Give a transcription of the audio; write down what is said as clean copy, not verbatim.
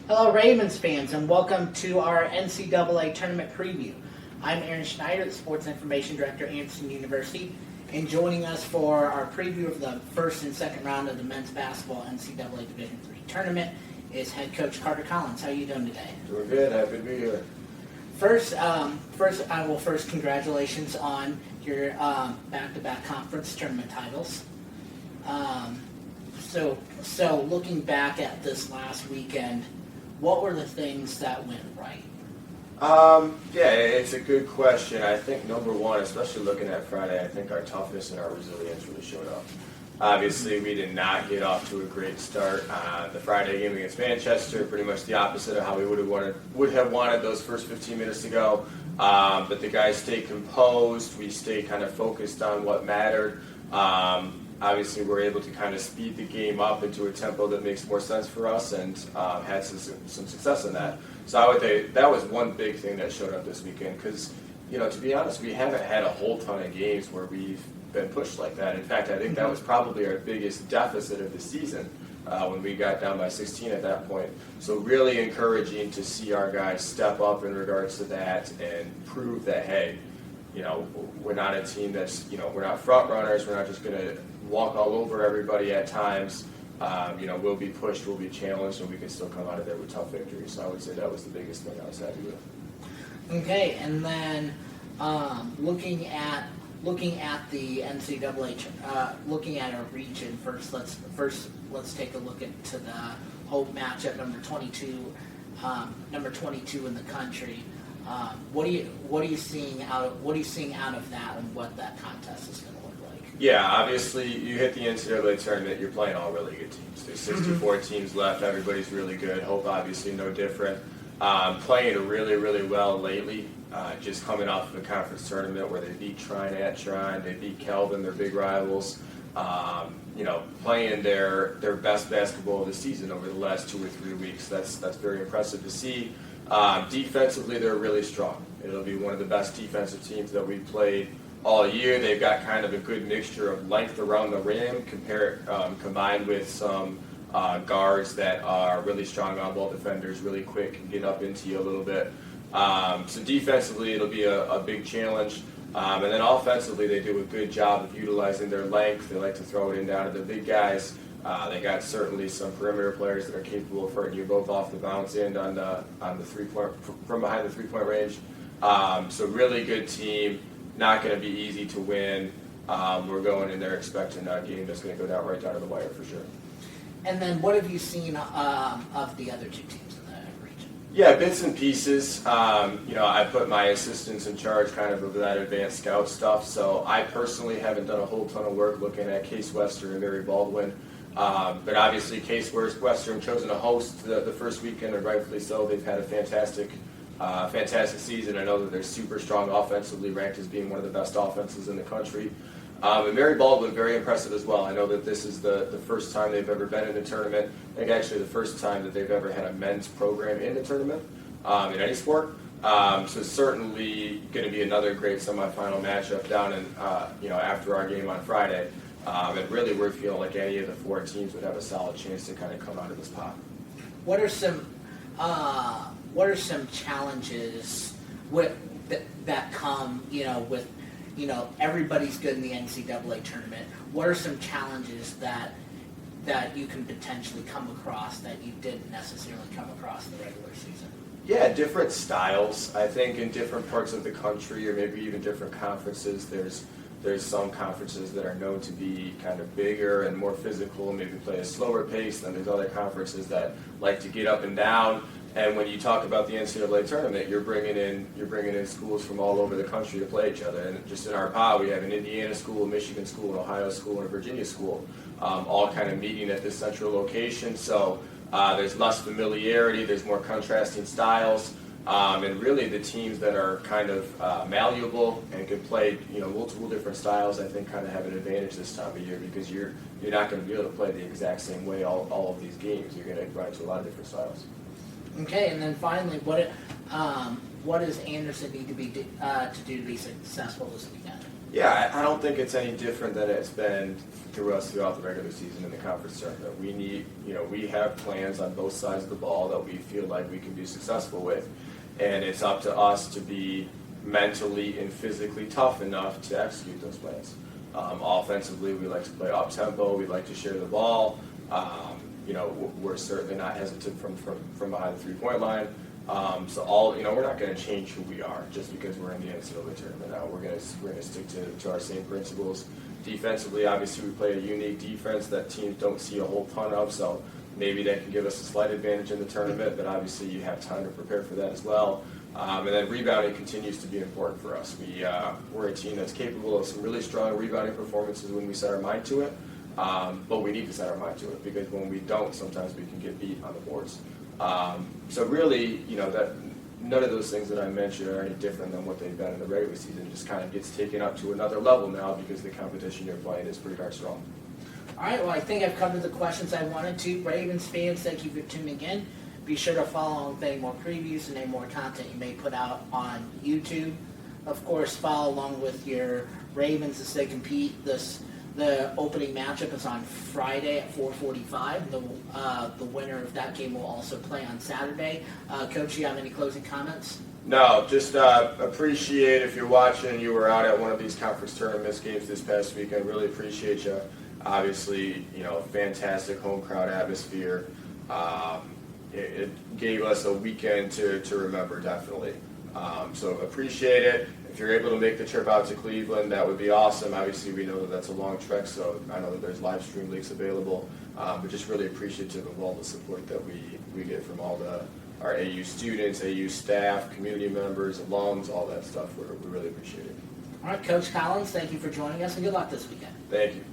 Hello, Ravens fans, and welcome to our NCAA Tournament preview. I'm Aaron Schneider, the Sports Information Director at Anderson University, and joining us for our preview of the first and second round of the men's basketball NCAA Division III Tournament is head coach Carter Collins. How are you doing today? Doing good. Happy to be here. First, congratulations on your back-to-back conference tournament titles. So looking back at this last weekend, what were the things that went right? Yeah, it's a good question. I think number one, especially looking at Friday, I think our toughness and our resilience really showed up. Obviously, we did not get off to a great start. The Friday game against Manchester, pretty much the opposite of how we would have wanted those first 15 minutes to go. But the guys stayed composed. We stayed kind of focused on what mattered. Obviously, we're able to kind of speed the game up into a tempo that makes more sense for us, and had some success in that. So I would say that was one big thing that showed up this weekend. Because, to be honest, we haven't had a whole ton of games where we've been pushed like that. In fact, I think that was probably our biggest deficit of the season when we got down by 16 at that point. So really encouraging to see our guys step up in regards to that and prove that, hey, we're not a team that's, we're not front runners. We're not just going to walk all over everybody at times. We'll be pushed, we'll be challenged, and we can still come out of there with tough victories. So I would say that was the biggest thing I was happy with. Okay, and then looking at the NCAA, looking at our region first. Let's take a look into the Hope matchup, number 22 in the country. What are you seeing out of that, and what that contest is going to look like? Yeah, obviously you hit the NCAA tournament, you're playing all really good teams. There's 64 teams left, everybody's really good. Hope obviously no different. Playing really, really well lately, just coming off of a conference tournament where they beat Trine at Trine, they beat Kelvin, their big rivals. Playing their best basketball of the season over the last 2 or 3 weeks. That's very impressive to see. Defensively, they're really strong. It'll be one of the best defensive teams that we've played all year. They've got kind of a good mixture of length around the rim combined with some guards that are really strong on-ball defenders, really quick, and get up into you a little bit. So defensively, it'll be a big challenge. And then offensively, they do a good job of utilizing their length. They like to throw it in down to the big guys. They got certainly some perimeter players that are capable of hurting you both off the bounce end on the 3-point from behind the 3-point range. So really good team. Not going to be easy to win. We're going in there expecting a game that's going to go right down to the wire for sure. And then what have you seen of the other two teams in the region? Yeah, bits and pieces. I put my assistants in charge kind of that advanced scout stuff. So I personally haven't done a whole ton of work looking at Case Western and Mary Baldwin. But obviously Case Western chosen to host the first weekend, and rightfully so. They've had a fantastic season. I know that they're super strong offensively, ranked as being one of the best offenses in the country. And Mary Baldwin, very impressive as well. I know that this is the first time they've ever been in a tournament. I think actually the first time that they've ever had a men's program in a tournament in any sport. So certainly going to be another great semifinal matchup down in after our game on Friday. And really we're feeling like any of the 4 teams would have a solid chance to kind of come out of this pot. What are some challenges that come with everybody's good in the NCAA tournament? What are some challenges that you can potentially come across that you didn't necessarily come across in the regular season? Yeah, different styles. I think in different parts of the country, or maybe even different conferences, there's some conferences that are known to be kind of bigger and more physical, maybe play a slower pace. Then there's other conferences that like to get up and down. And when you talk about the NCAA tournament, you're bringing in schools from all over the country to play each other. And just in our pod, we have an Indiana school, a Michigan school, an Ohio school, and a Virginia school, all kind of meeting at this central location. So there's less familiarity, there's more contrasting styles, and really the teams that are kind of malleable and can play multiple different styles, I think, kind of have an advantage this time of year, because you're not going to be able to play the exact same way all of these games. You're going to run into a lot of different styles. Okay, and then finally, what does Anderson need to do to be successful this weekend? Yeah, I don't think it's any different than it's been throughout the regular season in the conference tournament. We have plans on both sides of the ball that we feel like we can be successful with, and it's up to us to be mentally and physically tough enough to execute those plans. Offensively, we like to play up tempo. We like to share the ball. We're certainly not hesitant from behind the 3-point line. We're not going to change who we are just because we're in the NCAA tournament now. We're going to stick to our same principles. Defensively, obviously, we play a unique defense that teams don't see a whole ton of, so maybe that can give us a slight advantage in the tournament, but obviously you have time to prepare for that as well. And then rebounding continues to be important for us. We're a team that's capable of some really strong rebounding performances when we set our mind to it, but we need to set our mind to it because when we don't, sometimes we can get beat on the boards. So really, that none of those things that I mentioned are any different than what they've been in the regular season. It just kind of gets taken up to another level now because the competition you're playing is pretty darn strong. All right, well, I think I've covered the questions I wanted to. Ravens fans, thank you for tuning in. Be sure to follow along with any more previews and any more content you may put out on YouTube. Of course, follow along with your Ravens as they compete. The opening matchup is on Friday at 4:45. The winner of that game will also play on Saturday. Coach, you have any closing comments? No, just appreciate if you're watching and you were out at one of these conference tournament games this past weekend. Really appreciate you. Obviously, fantastic home crowd atmosphere. It gave us a weekend to remember, definitely. So appreciate it. If you're able to make the trip out to Cleveland, that would be awesome. Obviously, we know that that's a long trek, so I know that there's live stream links available. But just really appreciative of all the support that we get from all our AU students, AU staff, community members, alums, all that stuff. We really appreciate it. All right, Coach Collins, thank you for joining us, and good luck this weekend. Thank you.